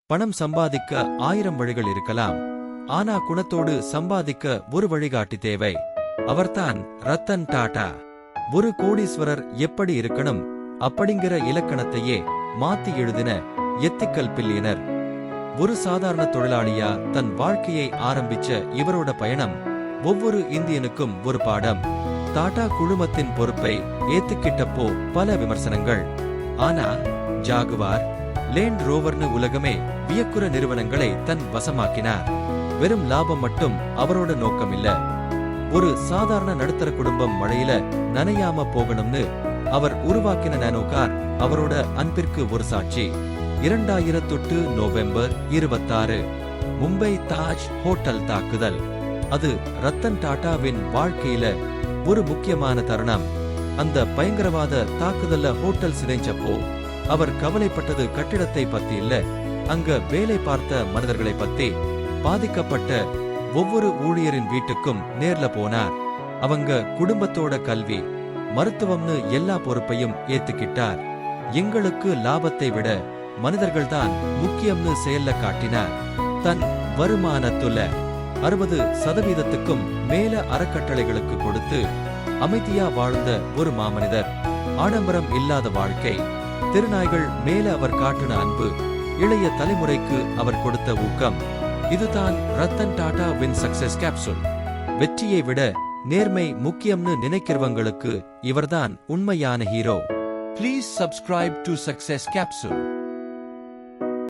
பணம் சம்பாதிக்க 1000 வழிகள் இருக்கலாம். ஆனா குணத்தோடு சம்பாதிக்க ஒரு வழிகாட்டி தேவை. அவர்தான் ரத்தன் டாடா. ஒரு கோடீஸ்வரர் எப்படி இருக்கணும் அப்படிங்கிற இலக்கணத்தையே மாத்தி எழுதின எத்திக்கல் பில்லியனர். ஒரு சாதாரண தொழிலாளியா தன் வாழ்க்கையை ஆரம்பிச்ச இவரோட பயணம் ஒவ்வொரு இந்தியனுக்கும் ஒரு பாடம். டாடா குழுமத்தின் பொறுப்பை ஏத்துக்கிட்டப்போ பல விமர்சனங்கள். ஆனா ஜாகுவார், லேண்ட் ரோவர்னு உலகமே வியக்குற நிறுவனங்களை தன் வசமாக்கினார். வெறும் லாபம் மட்டும் அவரோட நோக்கம் இல்ல. ஒரு சாதாரண நடுத்தர குடும்பம் மழையில நனையாம போகணும்னு அவர் உருவாக்கின நானோ கார் அவரோட அன்பிற்கு ஒரு சாட்சி. 2008 நவம்பர் 26 மும்பை தாஜ் ஹோட்டல் தாக்குதல். அது ரத்தன் டாடாவின் வாழ்க்கையில ஒரு முக்கியமான தருணம். அந்த பயங்கரவாத தாக்குதல்ல ஹோட்டல் சிதைஞ்சப்போ அவர் கவலைப்பட்டது கட்டிடத்தை பத்தி இல்ல, அங்க வேலை பார்த்த மனிதர்களை பத்தி. பாதிக்கப்பட்ட ஒவ்வொரு ஊழியரின் வீட்டுக்கும் நேர்ல போனார். அவங்க குடும்பத்தோட கல்வி, மருத்துவம்னு எல்லா பொறுப்பையும் ஏத்துக்கிட்டார். எங்களுக்கு லாபத்தை விட மனிதர்கள்தான் முக்கியம்னு செயல்ல காட்டினார். தன் வருமானத்துல 60% மேல அறக்கட்டளைகளுக்கு கொடுத்து அமைதியா வாழ்ந்த ஒரு மாமனிதர். ஆடம்பரம் இல்லாத வாழ்க்கை, திருநாய்கள் மேல அவர் காட்டின அன்பு, இளைய தலைமுறைக்கு அவர் கொடுத்த ஊக்கம். இதுதான் ரத்தன் டாடாவின் சக்சஸ் கேப்சூல். வெற்றியை விட நேர்மை முக்கியம்னு நினைக்கிறவங்களுக்கு இவர்தான் உண்மையான hero. Please subscribe to Success Capsule.